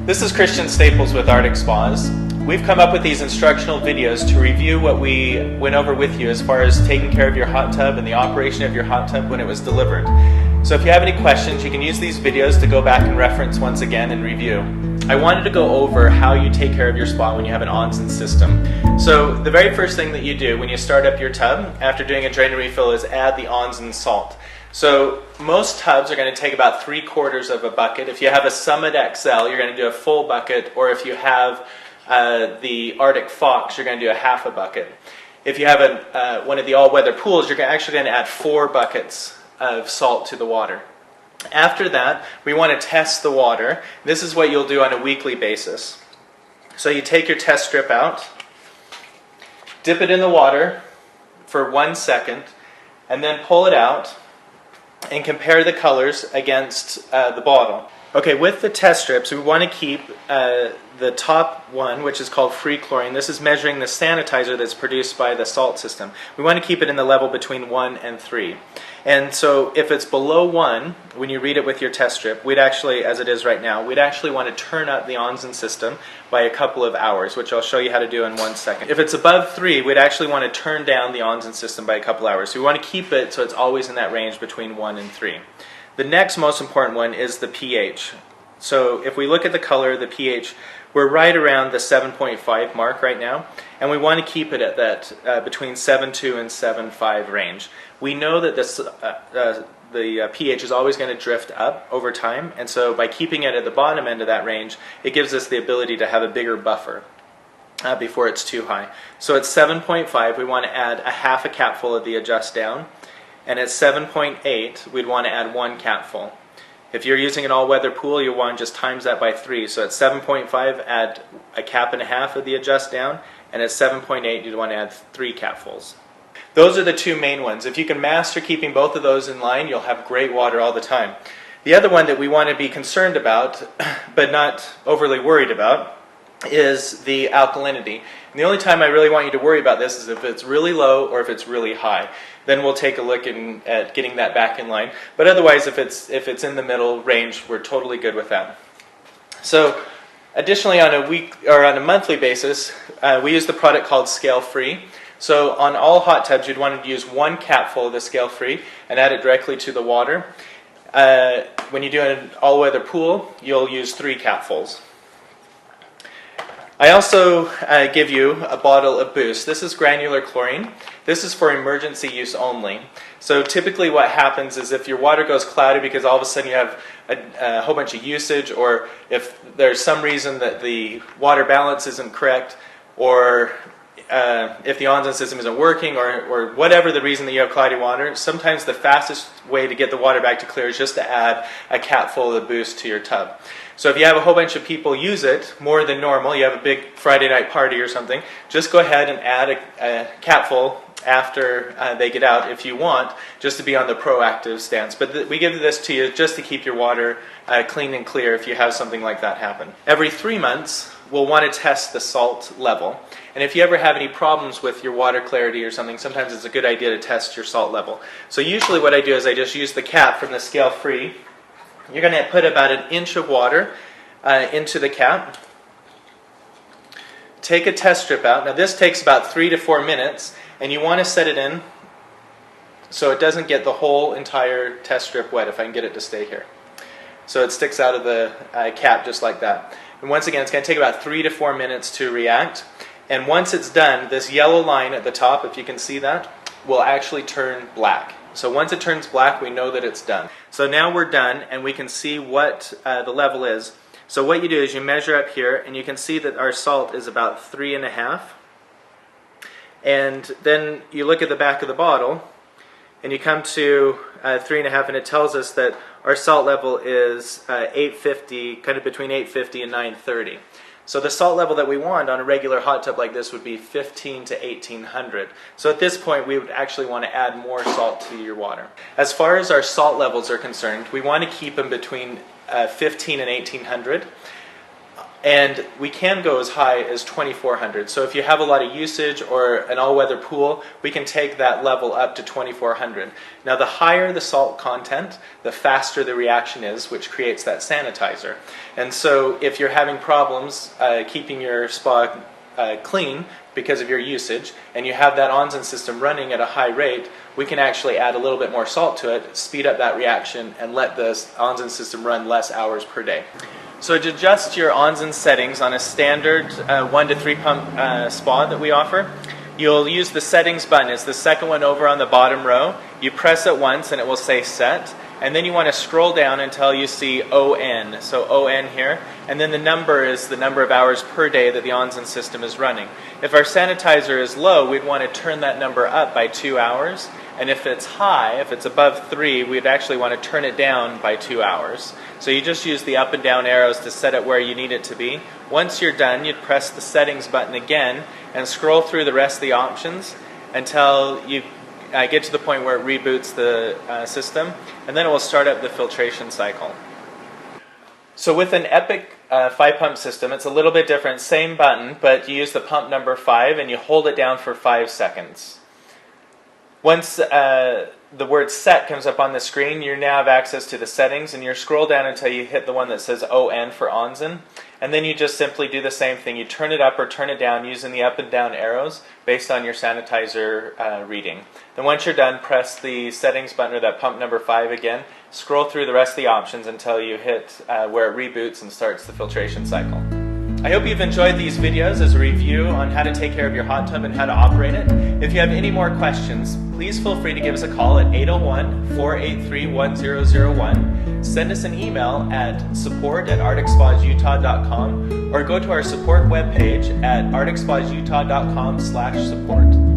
This is Christian Staples with Arctic Spas. We've come up with these instructional videos to review what we went over with you as far as taking care of your hot tub and the operation of your hot tub when it was delivered. So if you have any questions, you can use these videos to go back and reference once again and review. I wanted to go over how you take care of your spa when you have an Onzen system. So the very first thing that you do when you start up your tub after doing a drain and refill is add the Onzen salt. So most tubs are going to take about 3/4 of a bucket. If you have a Summit XL, you're going to do a full bucket, or if you have the Arctic Fox, you're going to do a half a bucket. If you have one of the all-weather pools, you're actually going to add 4 buckets of salt to the water. After that, we want to test the water. This is what you'll do on a weekly basis. So you take your test strip out, dip it in the water for 1 second, and then pull it out and compare the colors against the bottle. Okay, with the test strips, we want to keep the top one, which is called free chlorine. This is measuring the sanitizer that's produced by the salt system. We want to keep it in the level between 1 and 3. And so if it's below 1, when you read it with your test strip, we'd actually, as it is right now, we'd actually want to turn up the Onzen system by a couple of hours, which I'll show you how to do in 1 second. If it's above 3, we'd actually want to turn down the Onzen system by a couple hours. So we want to keep it so it's always in that range between 1 and 3. The next most important one is the pH. So if we look at the color, the pH, we're right around the 7.5 mark right now, and we want to keep it at that between 7.2 and 7.5 range. We know that the pH is always going to drift up over time, and so by keeping it at the bottom end of that range, it gives us the ability to have a bigger buffer before it's too high. So at 7.5, we want to add a half a capful of the Adjust Down, and at 7.8, we'd want to add 1 capful. If you're using an all-weather pool, you'll want to just times that by 3. So at 7.5, add a cap and a half of the Adjust Down, and at 7.8, you'd want to add 3 capfuls. Those are the 2 main ones. If you can master keeping both of those in line, you'll have great water all the time. The other one that we want to be concerned about, but not overly worried about, is the alkalinity. And the only time I really want you to worry about this is if it's really low or if it's really high. Then we'll take a look at getting that back in line. But otherwise, if it's in the middle range, we're totally good with that. So additionally, on a monthly basis, we use the product called Scale Free. So on all hot tubs, you'd want to use 1 capful of the Scale Free and add it directly to the water. When you do an all-weather pool, you'll use 3 capfuls. I also give you a bottle of Boost. This is granular chlorine. This is for emergency use only. So typically what happens is if your water goes cloudy because all of a sudden you have a whole bunch of usage, or if there's some reason that the water balance isn't correct, or if the Onzen system isn't working, or whatever the reason that you have cloudy water, sometimes the fastest way to get the water back to clear is just to add a capful of the Boost to your tub. So if you have a whole bunch of people use it more than normal, you have a big Friday night party or something, just go ahead and add a capful after they get out if you want, just to be on the proactive stance. But we give this to you just to keep your water clean and clear if you have something like that happen. Every 3 months, we'll want to test the salt level. And if you ever have any problems with your water clarity or something, sometimes it's a good idea to test your salt level. So usually what I do is I just use the cap from the Scale Free. You're going to put about 1 inch of water into the cap. Take a test strip out. Now this takes about 3 to 4 minutes, and you want to set it in so it doesn't get the whole entire test strip wet, if I can get it to stay here. So it sticks out of the cap just like that. And once again, it's going to take about 3 to 4 minutes to react. And once it's done, this yellow line at the top, if you can see that, will actually turn black. So once it turns black, we know that it's done. So now we're done, and we can see what the level is. So what you do is you measure up here, and you can see that our salt is about 3.5. And then you look at the back of the bottle, and you come to 3.5, and it tells us that our salt level is 850, kind of between 850 and 930. So the salt level that we want on a regular hot tub like this would be 15 to 1800. So at this point, we would actually want to add more salt to your water. As far as our salt levels are concerned, we want to keep them between 15 and 1800. And we can go as high as 2400. So if you have a lot of usage or an all-weather pool, we can take that level up to 2400. Now the higher the salt content, the faster the reaction is, which creates that sanitizer. And so if you're having problems keeping your spa clean because of your usage, and you have that Onzen system running at a high rate, we can actually add a little bit more salt to it, speed up that reaction, and let the Onzen system run less hours per day. So to adjust your Onzen settings on a standard 1 to 3 pump spa that we offer, you'll use the settings button. It's the second one over on the bottom row. You press it once and it will say set, and then you want to scroll down until you see ON, so ON here, and then the number is the number of hours per day that the Onzen system is running. If our sanitizer is low, we'd want to turn that number up by 2 hours, and if it's high, if it's above 3, we'd actually want to turn it down by 2 hours. So you just use the up and down arrows to set it where you need it to be. Once you're done, you'd press the settings button again and scroll through the rest of the options until you get to the point where it reboots the system, and then it will start up the filtration cycle. So with an Epic 5-pump system, it's a little bit different. Same button, but you use the pump number 5 and you hold it down for 5 seconds. Once the word set comes up on the screen, you now have access to the settings, and you scroll down until you hit the one that says ON for Onzen, and then you just simply do the same thing. You turn it up or turn it down using the up and down arrows based on your sanitizer reading. Then once you're done, press the settings button or that pump number 5 again, scroll through the rest of the options until you hit where it reboots and starts the filtration cycle. I hope you've enjoyed these videos as a review on how to take care of your hot tub and how to operate it. If you have any more questions, please feel free to give us a call at 801-483-1001. Send us an email at support@arcticspasutah.com or go to our support webpage at arcticspasutah.com/support.